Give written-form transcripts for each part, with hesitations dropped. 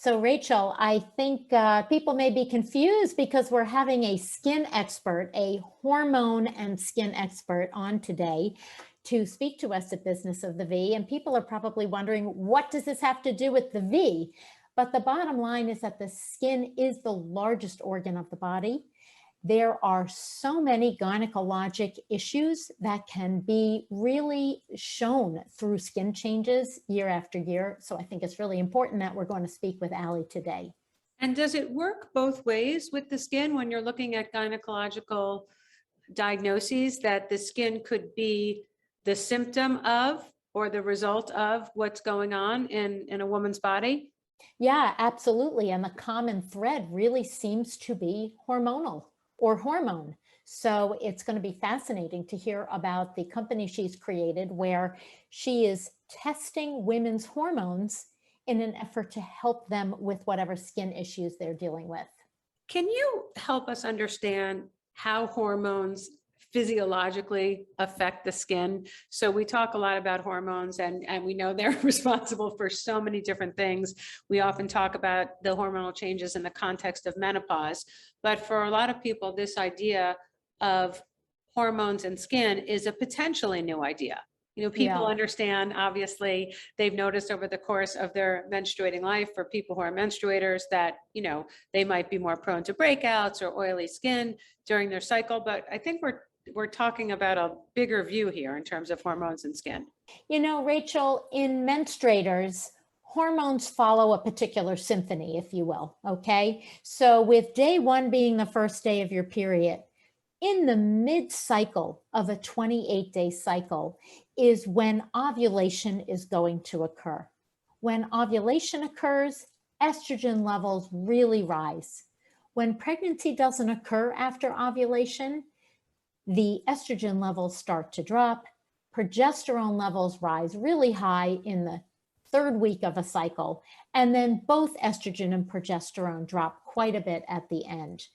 So Rachel, I think people may be confused because we're having a skin expert, a hormone and skin expert on today to speak to us at Business of the V. And people are probably wondering, what does this have to do with the V? But the bottom line is that the skin is the largest organ of the body. There are so many gynecologic issues that can be really shown through skin changes year after year. So I think it's really important that we're going to speak with Allie today. And does it work both ways with the skin when you're looking at gynecological diagnoses, that the skin could be the symptom of or the result of what's going on in a woman's body? Yeah, absolutely. And the common thread really seems to be hormonal or hormone. So it's going to be fascinating to hear about the company she's created where she is testing women's hormones in an effort to help them with whatever skin issues they're dealing with. Can you help us understand how hormones physiologically affect the skin? So we talk a lot about hormones and we know they're responsible for so many different things. We often talk about the hormonal changes in the context of menopause, but for a lot of people, this idea of hormones and skin is a potentially new idea. People understand, obviously, they've noticed over the course of their menstruating life for people who are menstruators that, they might be more prone to breakouts or oily skin during their cycle. But I think we're talking about a bigger view here in terms of hormones and skin. Rachel, in menstruators, hormones follow a particular symphony, if you will. Okay. So with day one being the first day of your period, in the mid-cycle of a 28-day cycle is when ovulation is going to occur. When ovulation occurs, estrogen levels really rise. When pregnancy doesn't occur after ovulation, the estrogen levels start to drop. Progesterone levels rise really high in the third week of a cycle, and then both estrogen and progesterone drop quite a bit at the end.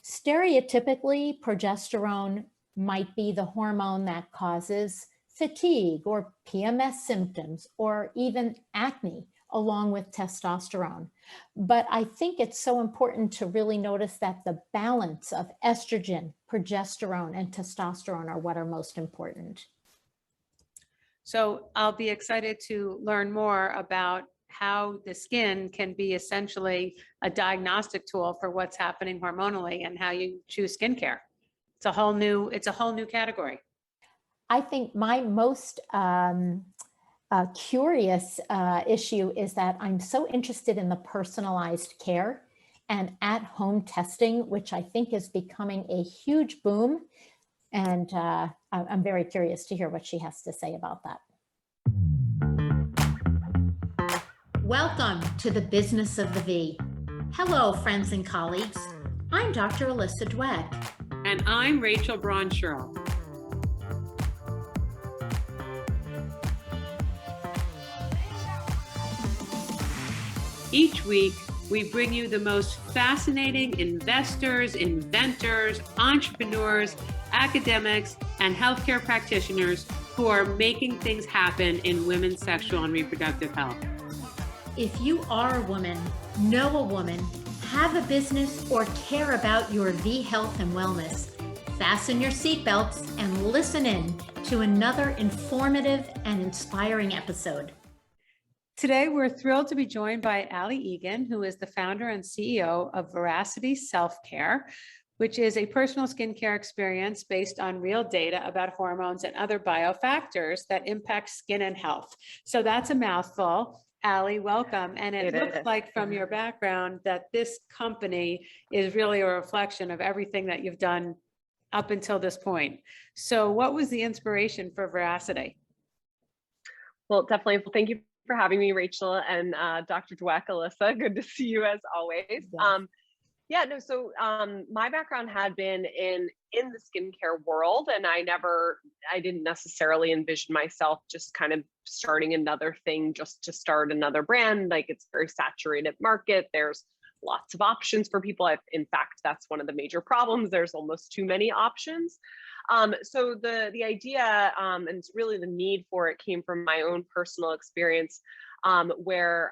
Stereotypically, progesterone might be the hormone that causes fatigue or PMS symptoms or even acne, along with testosterone. But I think it's so important to really notice that the balance of estrogen, progesterone, and testosterone are what are most important. So I'll be excited to learn more about how the skin can be essentially a diagnostic tool for what's happening hormonally and how you choose skincare. It's a whole new category. I think my most curious issue is that I'm so interested in the personalized care and at-home testing, which I think is becoming a huge boom. And I'm very curious to hear what she has to say about that. Welcome to the Business of the V. Hello, friends and colleagues. I'm Dr. Alyssa Dweck. And I'm Rachel Braunschurl. Each week, we bring you the most fascinating investors, inventors, entrepreneurs, academics, and healthcare practitioners who are making things happen in women's sexual and reproductive health. If you are a woman, know a woman, have a business, or care about your V health and wellness, fasten your seatbelts and listen in to another informative and inspiring episode. Today, we're thrilled to be joined by Allie Eagan, who is the founder and CEO of Veracity Self-Care, which is a personal skincare experience based on real data about hormones and other biofactors that impact skin and health. So that's a mouthful. Allie, welcome. And it looks like from your background that this company is really a reflection of everything that you've done up until this point. So what was the inspiration for Veracity? Well, definitely. Well, thank you for having me, Rachel, and Dr. Dweck, Alyssa. Good to see you as always. Yes. So my background had been in the skincare world, and I didn't necessarily envision myself just kind of starting another thing just to start another brand. Like, it's a very saturated market. There's lots of options for people. In fact, that's one of the major problems. There's almost too many options. So the idea and really the need for it came from my own personal experience, where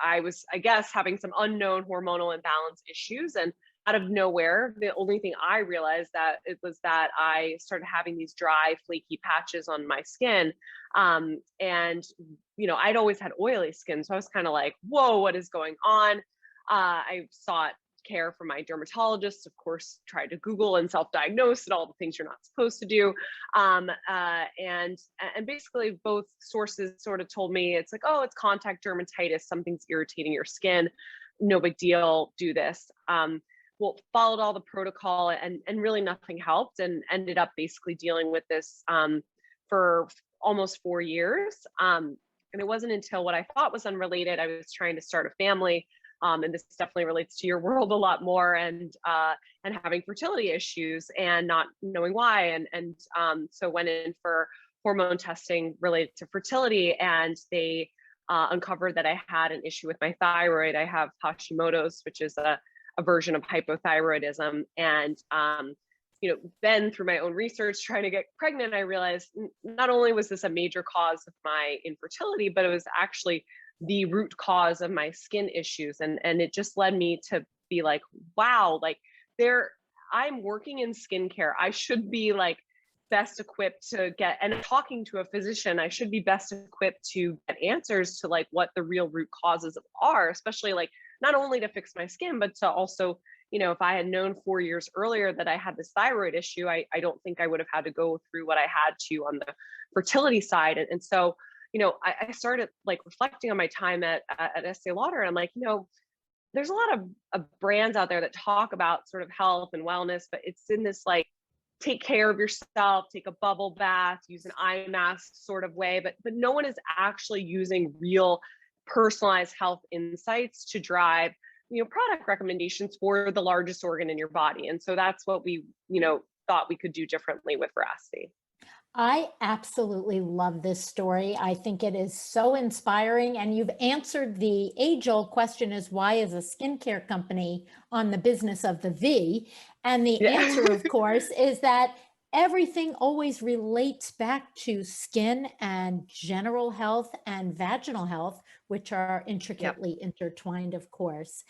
I was, I guess, having some unknown hormonal imbalance issues, and out of nowhere, the only thing I realized that it was that I started having these dry, flaky patches on my skin. And, I'd always had oily skin. So I was kind of like, whoa, what is going on? I sought care from my dermatologist, of course, tried to Google and self-diagnose and all the things you're not supposed to do. And basically both sources sort of told me, it's like, oh, it's contact dermatitis, something's irritating your skin. No big deal, do this. Well, followed all the protocol and really nothing helped, and ended up basically dealing with this for almost 4 years. And it wasn't until what I thought was unrelated, I was trying to start a family. And this definitely relates to your world a lot more, and having fertility issues and not knowing why. So went in for hormone testing related to fertility, and they uncovered that I had an issue with my thyroid. I have Hashimoto's, which is a version of hypothyroidism. And, then through my own research, trying to get pregnant, I realized not only was this a major cause of my infertility, but it was actually the root cause of my skin issues. And it just led me to be like, wow, like I'm working in skincare. I should be like best equipped to get, and talking to a physician, I should be best equipped to get answers to like what the real root causes are, especially like not only to fix my skin, but to also, if I had known 4 years earlier that I had this thyroid issue, I don't think I would have had to go through what I had to on the fertility side. And so, I started like reflecting on my time at Estee Lauder, and I'm like, there's a lot of brands out there that talk about sort of health and wellness, but it's in this like, take care of yourself, take a bubble bath, use an eye mask sort of way, but no one is actually using real personalized health insights to drive, product recommendations for the largest organ in your body. And so that's what we, thought we could do differently with Veracity. I absolutely love this story. I think it is so inspiring. And you've answered the age-old question, is why is a skincare company on the business of the V? And the answer, of course, is that everything always relates back to skin and general health and vaginal health, which are intricately intertwined, of course.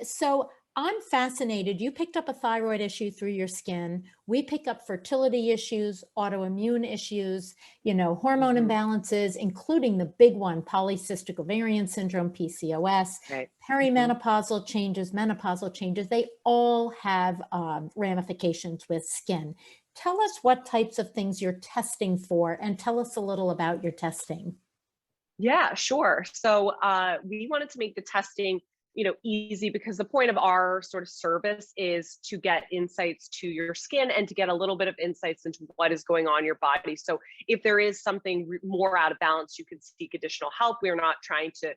So I'm fascinated. You picked up a thyroid issue through your skin. We pick up fertility issues, autoimmune issues, hormone imbalances, including the big one, polycystic ovarian syndrome, PCOS, Right. perimenopausal changes, menopausal changes. They all have ramifications with skin. Tell us what types of things you're testing for, and tell us a little about your testing. Yeah, sure. So we wanted to make the testing easy, because the point of our sort of service is to get insights to your skin and to get a little bit of insights into what is going on in your body. So if there is something more out of balance, you can seek additional help. We're not trying to,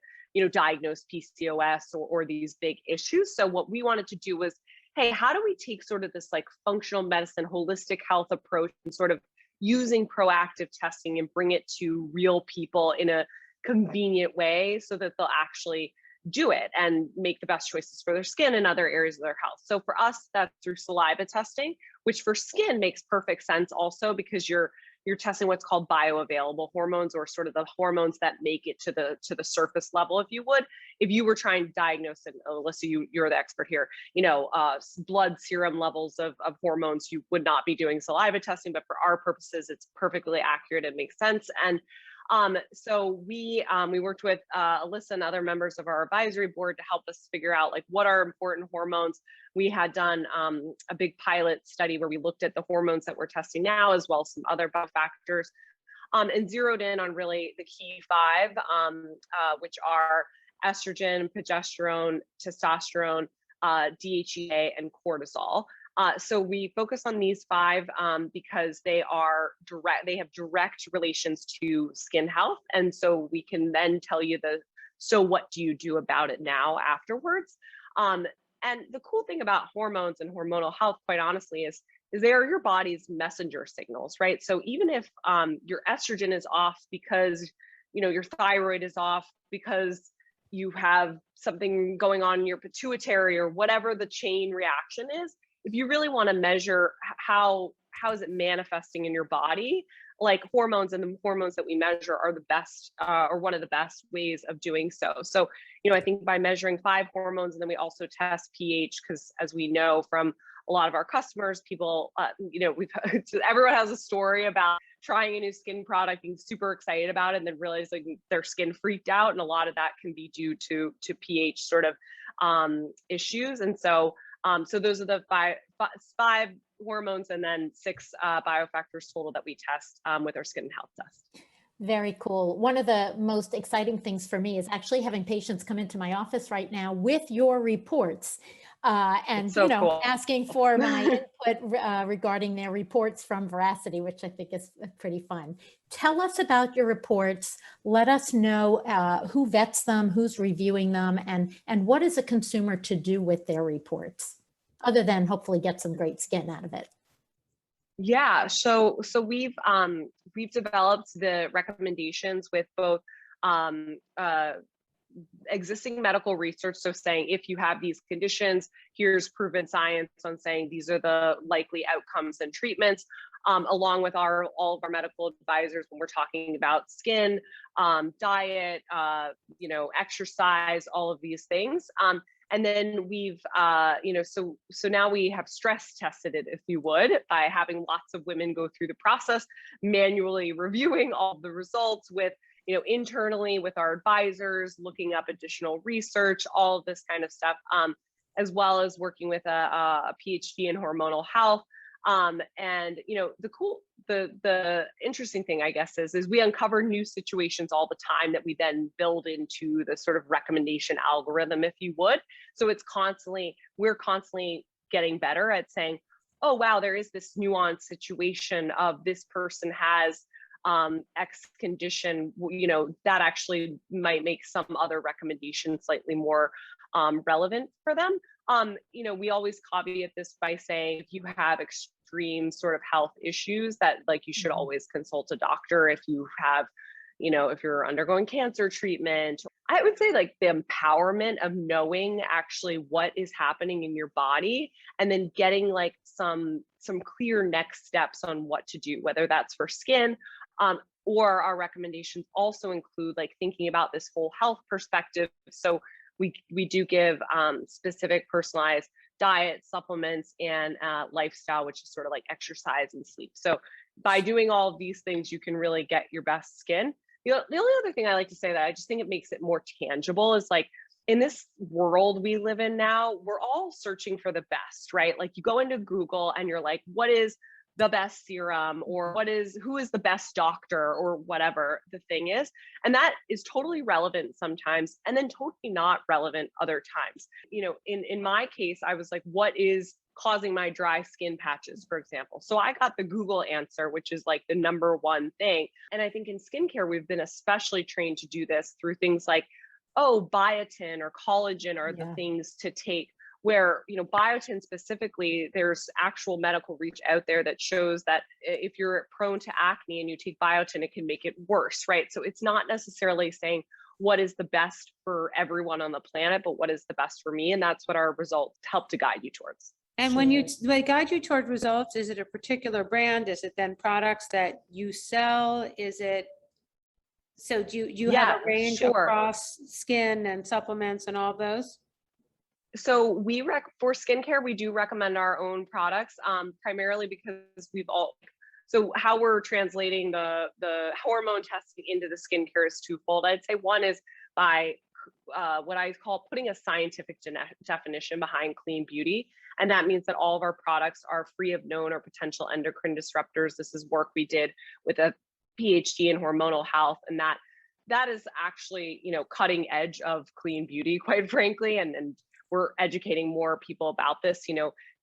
diagnose PCOS or these big issues. So what we wanted to do was, hey, how do we take sort of this like functional medicine, holistic health approach, and sort of using proactive testing and bring it to real people in a convenient way so that they'll actually do it and make the best choices for their skin and other areas of their health. So for us, that's through saliva testing, which for skin makes perfect sense also, because you're testing what's called bioavailable hormones, or sort of the hormones that make it to the surface level, if you would. If you were trying to diagnose it, Alyssa, you're the expert here, blood serum levels of hormones, you would not be doing saliva testing, but for our purposes, it's perfectly accurate. It makes sense. And so we worked with Alyssa and other members of our advisory board to help us figure out like what are important hormones. We had done a big pilot study where we looked at the hormones that we're testing now, as well as some other factors, and zeroed in on really the key 5, which are estrogen, progesterone, testosterone, DHEA, and cortisol. So we focus on these 5 because they have direct relations to skin health. And so we can then tell you so what do you do about it now afterwards? And the cool thing about hormones and hormonal health, quite honestly, is they are your body's messenger signals, right? So even if your estrogen is off because, your thyroid is off because you have something going on in your pituitary, or whatever the chain reaction is, if you really want to measure how is it manifesting in your body, like hormones, and the hormones that we measure are the best or one of the best ways of doing so. So, I think by measuring 5 hormones, and then we also test pH, because as we know from a lot of our customers, people, everyone has a story about trying a new skin product, being super excited about it, and then realizing their skin freaked out. And a lot of that can be due to pH sort of issues. And so, so those are the five hormones, and then 6 biofactors total that we test with our skin health test. Very cool. One of the most exciting things for me is actually having patients come into my office right now with your reports and, so cool. asking for my input regarding their reports from Veracity, which I think is pretty fun. Tell us about your reports. Let us know who vets them, who's reviewing them, and what is a consumer to do with their reports, other than hopefully get some great skin out of it. Yeah, so we've developed the recommendations with both existing medical research, so saying if you have these conditions, here's proven science on saying these are the likely outcomes and treatments, along with all of our medical advisors when we're talking about skin, diet, exercise, all of these things. And then we've, so now we have stress tested it, if you would, by having lots of women go through the process, manually reviewing all the results with, internally with our advisors, looking up additional research, all of this kind of stuff, as well as working with a PhD in hormonal health. And the interesting thing, I guess, is we uncover new situations all the time that we then build into the sort of recommendation algorithm, if you would. So we're constantly getting better at saying, oh, wow, there is this nuanced situation of this person has X condition, that actually might make some other recommendations slightly more relevant for them. We always caveat this by saying if you have extreme sort of health issues, that you should always consult a doctor. If you have, if you're undergoing cancer treatment, I would say the empowerment of knowing actually what is happening in your body, and then getting some clear next steps on what to do, whether that's for skin, or our recommendations also include thinking about this whole health perspective. So we do give specific personalized diet, supplements, and lifestyle, which is sort of exercise and sleep. So by doing all of these things, you can really get your best skin. The only other thing I like to say that I just think it makes it more tangible is in this world we live in now, we're all searching for the best, right? You go into Google and you're like, what is the best serum, or who is the best doctor, or whatever the thing is. And that is totally relevant sometimes, and then totally not relevant other times. In my case, I was like, what is causing my dry skin patches, for example? So I got the Google answer, which is the number one thing. And I think in skincare, we've been especially trained to do this through things like, biotin or collagen are the things to take, where, biotin specifically, there's actual medical research out there that shows that if you're prone to acne and you take biotin, it can make it worse, right? So it's not necessarily saying what is the best for everyone on the planet, but what is the best for me. And that's what our results help to guide you towards. And when they guide you toward results, is it a particular brand? Is it then products that you sell? Is it, so do you have a range across skin and supplements and all of those? So for skincare, we do recommend our own products, primarily because so how we're translating the hormone testing into the skincare is twofold. I'd say one is by what I call putting a scientific definition behind clean beauty. And that means that all of our products are free of known or potential endocrine disruptors. This is work we did with a PhD in hormonal health. And that is actually, cutting edge of clean beauty, quite frankly. And we're educating more people about this,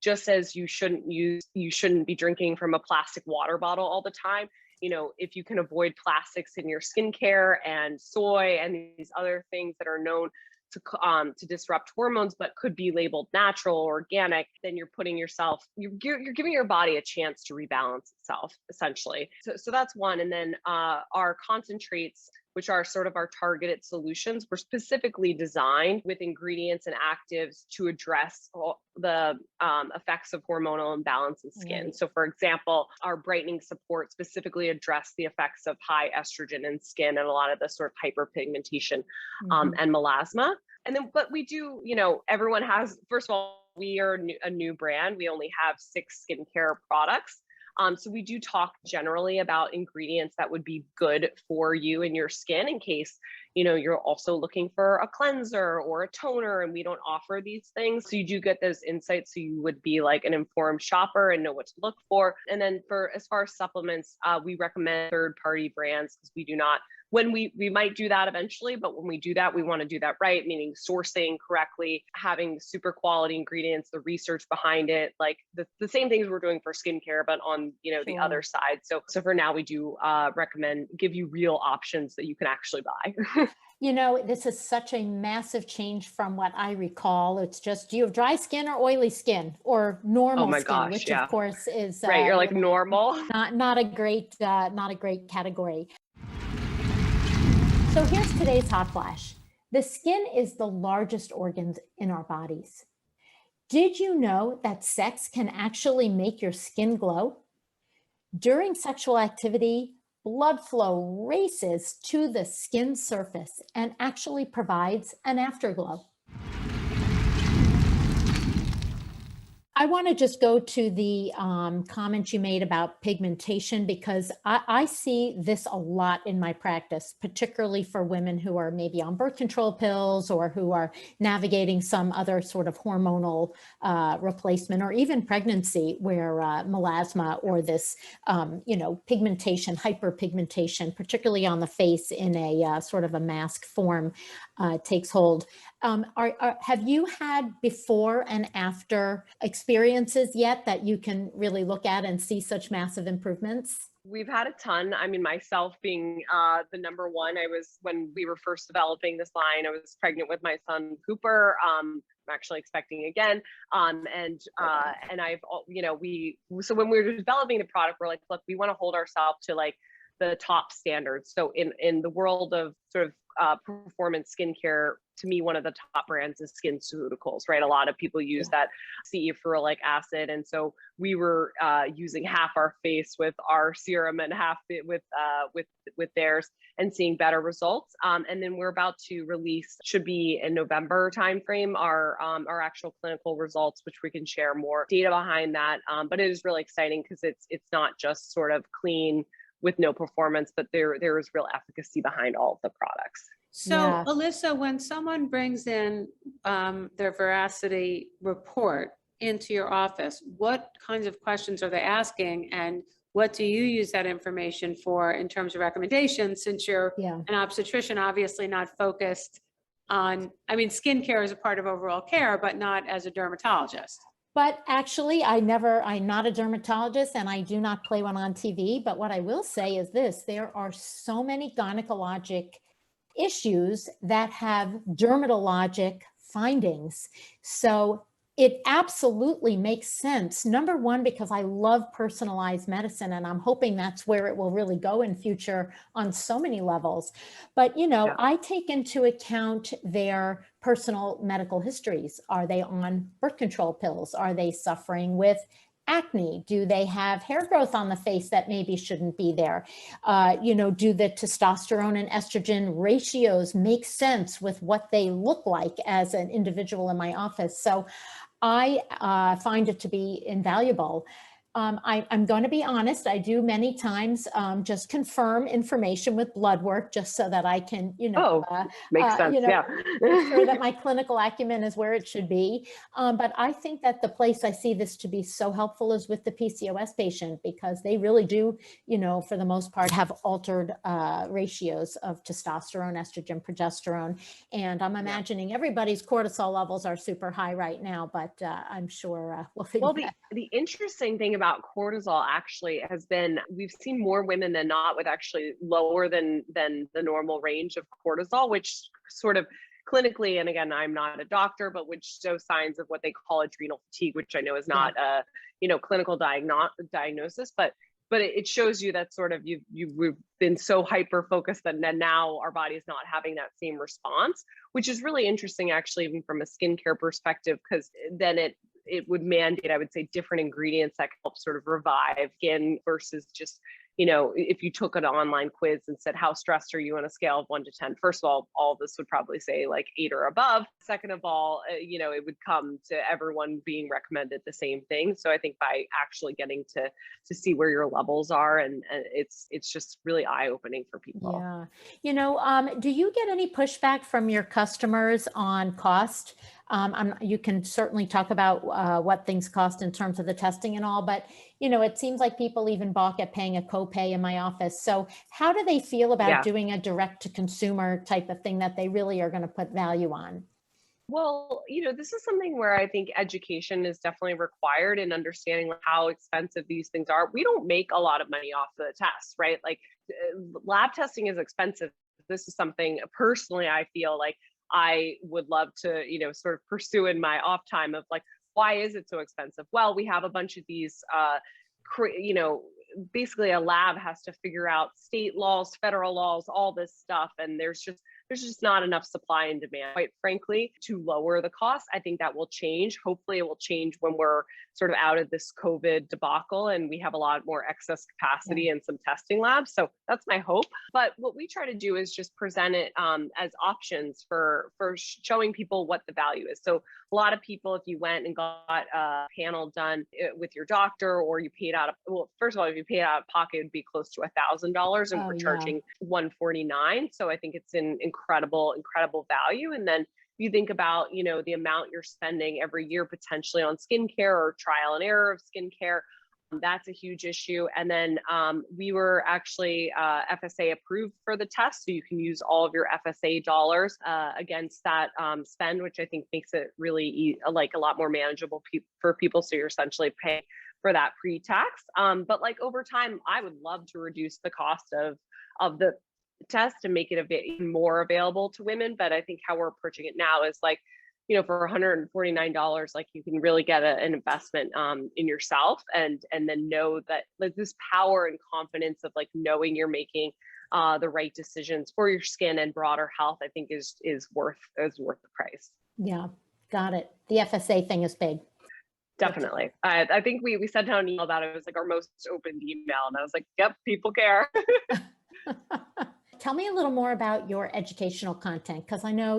just as you shouldn't be drinking from a plastic water bottle all the time. If you can avoid plastics in your skincare and soy and these other things that are known to disrupt hormones, but could be labeled natural or organic, then you're giving your body a chance to rebalance itself, essentially. So that's one. And then our concentrates, which are sort of our targeted solutions, were specifically designed with ingredients and actives to address all the effects of hormonal imbalance in skin. Right. So for example, our brightening support specifically address the effects of high estrogen in skin and a lot of the sort of hyperpigmentation and melasma. And then, but we do, everyone has, first of all, we are a new brand. We only have 6 skincare products. So we do talk generally about ingredients that would be good for you and your skin in case, you're also looking for a cleanser or a toner, and we don't offer these things. So you do get those insights. So you would be like an informed shopper and know what to look for. And then as far as supplements, we recommend third-party brands because we do not, when we might do that eventually, but when we do that, we want to do that right, meaning sourcing correctly, having super quality ingredients, the research behind it, like the same things we're doing for skincare, but on, the other side. So for now, we do recommend, give you real options that you can actually buy. This is such a massive change from what I recall. It's just, do you have dry skin or oily skin or normal my skin, gosh, which yeah. of course is Right, you're like normal. not a great category. So here's today's hot flash. The skin is the largest organ in our bodies. Did you know that sex can actually make your skin glow? During sexual activity, blood flow races to the skin surface and actually provides an afterglow. I want to just go to the comments you made about pigmentation, because I see this a lot in my practice, particularly for women who are maybe on birth control pills or who are navigating some other sort of hormonal replacement, or even pregnancy, where melasma or this, pigmentation, hyperpigmentation, particularly on the face in a sort of a mask form, takes hold. Have you had before and after experiences yet that you can really look at and see such massive improvements? We've had a ton. I mean, myself being the number one, when we were first developing this line, I was pregnant with my son Cooper. I'm actually expecting again. And I've, so when we were developing the product, we're like, look, we want to hold ourselves to like the top standards. So in the world of sort of performance skincare, to me, one of the top brands is SkinCeuticals, right? A lot of people use that CE ferulic acid. And so we were using half our face with our serum and half it with theirs, and seeing better results. And then we're about to release, should be in November timeframe, our actual clinical results, which we can share more data behind that. But it is really exciting because it's not just sort of clean with no performance, but there is real efficacy behind all of the products. So Yeah. Alyssa, when someone brings in their Veracity report into your office, what kinds of questions are they asking, and what do you use that information for in terms of recommendations, since you're an obstetrician, obviously not focused on, skincare is a part of overall care, but not as a dermatologist? But actually, I'm not a dermatologist, and I do not play one on TV. But what I will say is this: there are so many gynecologic issues that have dermatologic findings. So it absolutely makes sense. Number one, because I love personalized medicine, and I'm hoping that's where it will really go in future on so many levels. But, I take into account their personal medical histories. Are they on birth control pills? Are they suffering with acne? Do they have hair growth on the face that maybe shouldn't be there? Do the testosterone and estrogen ratios make sense with what they look like as an individual in my office? So I find it to be invaluable. I'm going to be honest. I do many times just confirm information with blood work, just so that I can, makes sense. make sure that my clinical acumen is where it should be. But I think that the place I see this to be so helpful is with the PCOS patient, because they really do, for the most part, have altered ratios of testosterone, estrogen, progesterone. And I'm imagining everybody's cortisol levels are super high right now, but I'm sure we'll figure that. The interesting thing about cortisol actually has been, we've seen more women than not with actually lower than the normal range of cortisol, which sort of clinically, and again, I'm not a doctor, but which show signs of what they call adrenal fatigue, which I know is not a clinical diagnosis, but but it shows you that sort of we've been so hyper focused that now our body is not having that same response, which is really interesting actually, even from a skincare perspective, because then it would mandate, I would say, different ingredients that can help sort of revive skin versus just, if you took an online quiz and said, how stressed are you on a scale of 1 to 10? First of all of this would probably say like 8 or above. Second of all, it would come to everyone being recommended the same thing. So I think by actually getting to see where your levels are, and it's just really eye-opening for people. Yeah. Do you get any pushback from your customers on cost? You can certainly talk about what things cost in terms of the testing and all, but it seems like people even balk at paying a copay in my office. So how do they feel about doing a direct to consumer type of thing that they really are going to put value on? Well, this is something where I think education is definitely required in understanding how expensive these things are. We don't make a lot of money off the tests, right? Like lab testing is expensive. This is something personally I feel like I would love to, sort of pursue in my off time of like, why is it so expensive? Well, we have a bunch of these, basically a lab has to figure out state laws, federal laws, all this stuff. And there's just not enough supply and demand, quite frankly, to lower the cost. I think that will change. Hopefully it will change when we're sort of out of this COVID debacle and we have a lot more excess capacity in some testing labs. So that's my hope. But what we try to do is just present it as options for showing people what the value is. So a lot of people, if you went and got a panel done with your doctor, or you paid first of all, if you paid out of pocket, it would be close to $1,000, and we're charging $149. So I think it's an incredible value. And then you think about, the amount you're spending every year potentially on skincare or trial and error of skincare. That's a huge issue. And then we were actually FSA approved for the test. So you can use all of your FSA dollars against that spend, which I think makes it really like a lot more manageable for people. So you're essentially paying for that pre-tax. But like over time, I would love to reduce the cost of the test and make it a bit more available to women. But I think how we're approaching it now is like, for $149, like you can really get an investment in yourself, and then know that like this power and confidence of like knowing you're making the right decisions for your skin and broader health, I think is worth the price. Yeah, got it. The FSA thing is big. Definitely. I think we sent out an email about it. It was like our most opened email, and I was like, yep, people care. Tell me a little more about your educational content, because I know,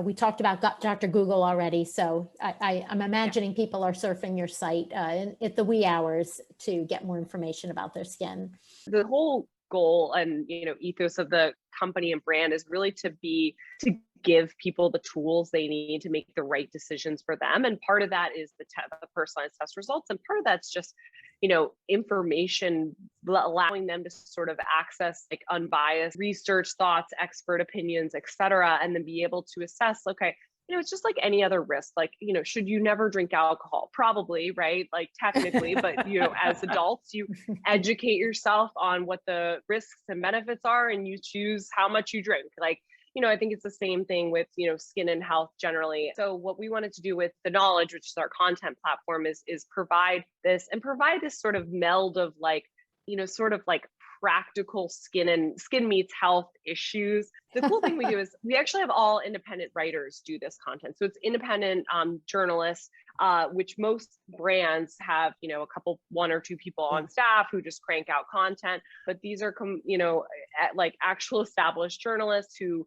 we talked about Dr. Google already. So I'm imagining people are surfing your site at the wee hours to get more information about their skin. The whole goal and, ethos of the company and brand is really to give people the tools they need to make the right decisions for them. And part of that is the personalized test results. And part of that's just, information, allowing them to sort of access like unbiased research, thoughts, expert opinions, et cetera, and then be able to assess, okay, it's just like any other risk. Like, should you never drink alcohol? Probably, right? Like technically, but, as adults, you educate yourself on what the risks and benefits are, and you choose how much you drink. Like, I think it's the same thing with, skin and health generally. So what we wanted to do with the knowledge, which is our content platform, is provide this sort of meld of like, sort of like practical skin meets health issues. The cool thing we do is we actually have all independent writers do this content. So it's independent journalists, which most brands have, a couple, 1 or 2 people on staff who just crank out content. But these are, like actual established journalists who,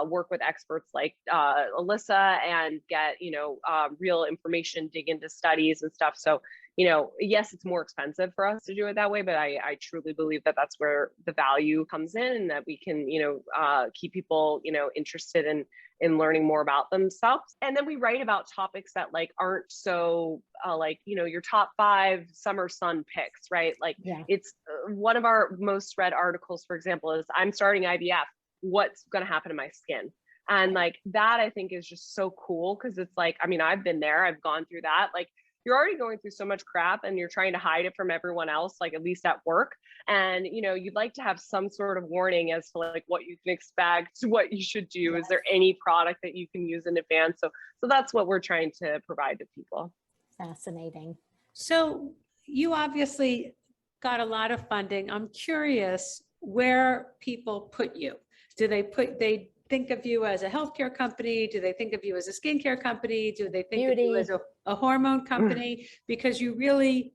work with experts like Alyssa and get, real information, dig into studies and stuff. So, yes, it's more expensive for us to do it that way, but I truly believe that that's where the value comes in, and that we can, keep people, interested in learning more about themselves. And then we write about topics that like aren't so like, your top 5 summer sun picks, right? Like it's one of our most read articles, for example, is I'm starting IVF. What's going to happen to my skin? And like that, I think is just so cool, because it's like, I mean, I've been there, I've gone through that. Like you're already going through so much crap and you're trying to hide it from everyone else, like at least at work. And, you'd like to have some sort of warning as to like what you can expect, what you should do. Is there any product that you can use in advance? So that's what we're trying to provide to people. Fascinating. So you obviously got a lot of funding. I'm curious where people put you. Do they think of you as a healthcare company? Do they think of you as a skincare company? Do they think of you as a hormone company? Because you really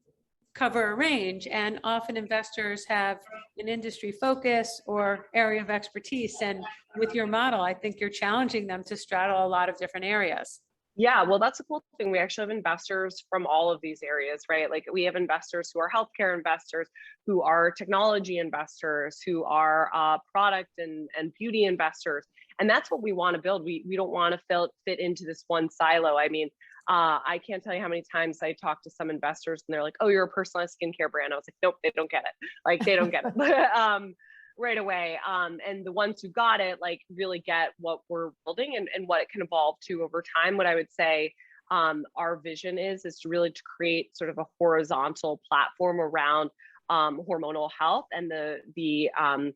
cover a range, and often investors have an industry focus or area of expertise. And with your model, I think you're challenging them to straddle a lot of different areas. Yeah, well, that's a cool thing. We actually have investors from all of these areas, right? Like we have investors who are healthcare investors, who are technology investors, who are product and beauty investors. And that's what we want to build. We don't want to fit into this one silo. I mean, I can't tell you how many times I talk to some investors and they're like, oh, you're a personalized skincare brand. I was like, nope, they don't get it. Like they don't get it. Right away. And the ones who got it, like really get what we're building and what it can evolve to over time. What I would say our vision is to really to create sort of a horizontal platform around hormonal health and the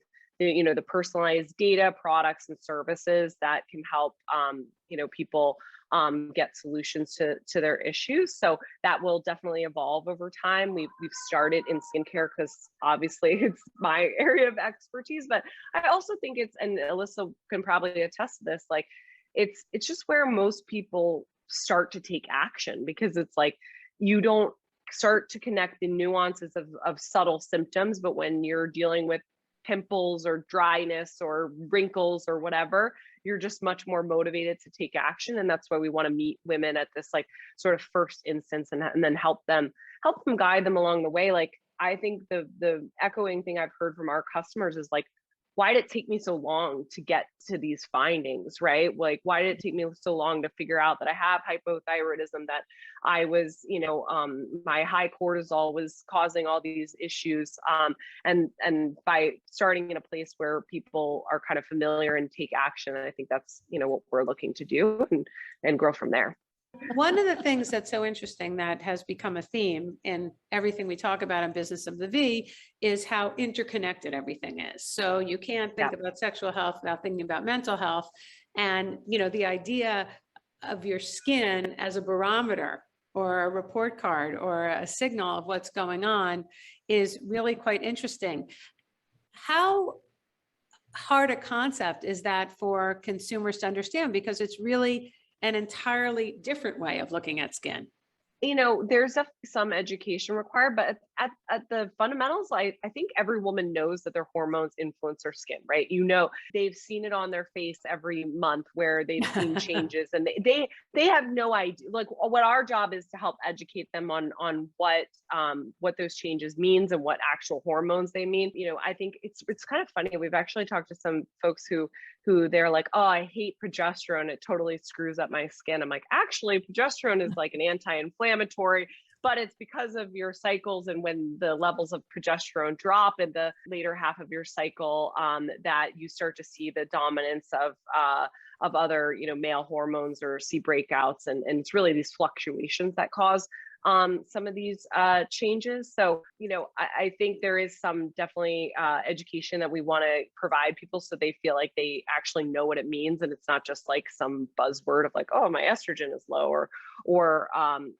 personalized data, products and services that can help people get solutions to their issues. So that will definitely evolve over time. We've started in skincare because obviously it's my area of expertise, but I also think it's, and Alyssa can probably attest to this, like it's just where most people start to take action, because it's like you don't start to connect the nuances of subtle symptoms, but when you're dealing with pimples or dryness or wrinkles or whatever, you're just much more motivated to take action. And that's why we want to meet women at this like sort of first instance and then help them guide them along the way. Like I think the echoing thing I've heard from our customers is like, why did it take me so long to get to these findings, right? Like, why did it take me so long to figure out that I have hypothyroidism, that I was, my high cortisol was causing all these issues. And by starting in a place where people are kind of familiar and take action, I think that's, what we're looking to do and grow from there. One of the things that's so interesting that has become a theme in everything we talk about in Business of the V is how interconnected everything is. So you can't think about sexual health without thinking about mental health. And, the idea of your skin as a barometer or a report card or a signal of what's going on is really quite interesting. How hard a concept is that for consumers to understand? Because it's really an entirely different way of looking at skin. There's some education required, but at the fundamentals, I think every woman knows that their hormones influence their skin, right? They've seen it on their face every month where they've seen changes, and they have no idea. Like what our job is to help educate them on what those changes means and what actual hormones they mean. I think it's kind of funny. We've actually talked to some folks who they're like, oh, I hate progesterone. It totally screws up my skin. I'm like, actually, progesterone is like an anti-inflammatory, but it's because of your cycles and when the levels of progesterone drop in the later half of your cycle, that you start to see the dominance of other, male hormones or see breakouts. And it's really these fluctuations that cause some of these changes. So, I think there is some definitely education that we want to provide people so they feel like they actually know what it means. And it's not just like some buzzword of like, oh, my estrogen is low or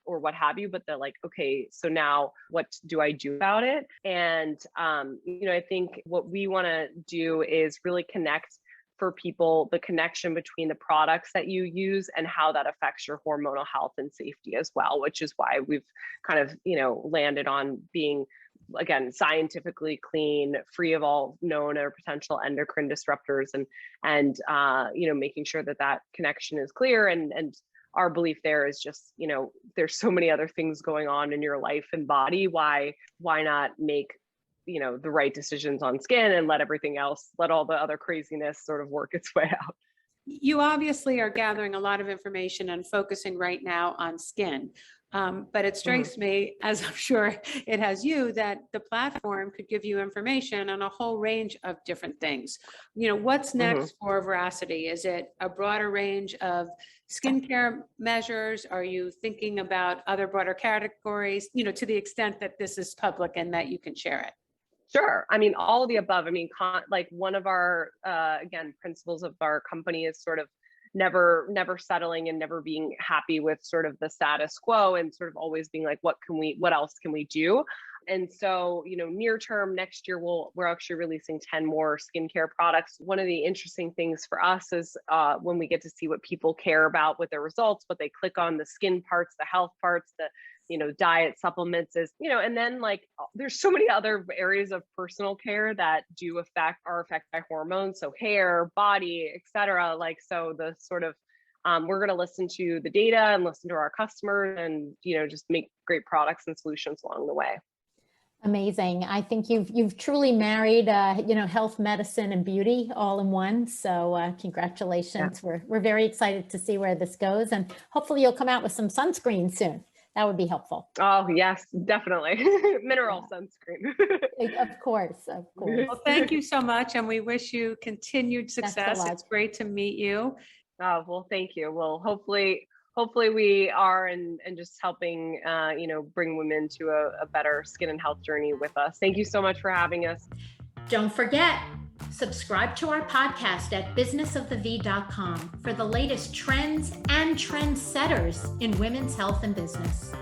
what have you, but they're like, okay, so now what do I do about it? And, I think what we want to do is really connect for people the connection between the products that you use and how that affects your hormonal health and safety as well, which is why we've kind of, landed on being, again, scientifically clean, free of all known or potential endocrine disruptors and making sure that connection is clear. And our belief there is just, there's so many other things going on in your life and body. Why not make the right decisions on skin and let all the other craziness sort of work its way out. You obviously are gathering a lot of information and focusing right now on skin. But it strikes me, as I'm sure it has you, that the platform could give you information on a whole range of different things. What's next for Veracity? Is it a broader range of skincare measures? Are you thinking about other broader categories, to the extent that this is public and that you can share it? Sure. I mean, all of the above. I mean, like one of our, again, principles of our company is sort of never settling and never being happy with sort of the status quo and sort of always being like, what else can we do? And so, near term next year, we're actually releasing 10 more skincare products. One of the interesting things for us is when we get to see what people care about with their results, what they click on, the skin parts, the health parts, the diet, supplements, is, and then like there's so many other areas of personal care that are affected by hormones. So hair, body, etc. Like, so the sort of, we're going to listen to the data and listen to our customers and, just make great products and solutions along the way. Amazing. I think you've truly married, health, medicine, and beauty all in one. So congratulations. Yeah. We're very excited to see where this goes, and hopefully you'll come out with some sunscreen soon. That would be helpful. Oh yes, definitely. Mineral sunscreen. Of course. Well, thank you so much, and we wish you continued success. It's great to meet you. Oh, well, thank you. Well, hopefully we are and just helping, bring women to a better skin and health journey with us. Thank you so much for having us. Don't forget, subscribe to our podcast at businessofthev.com for the latest trends and trendsetters in women's health and business.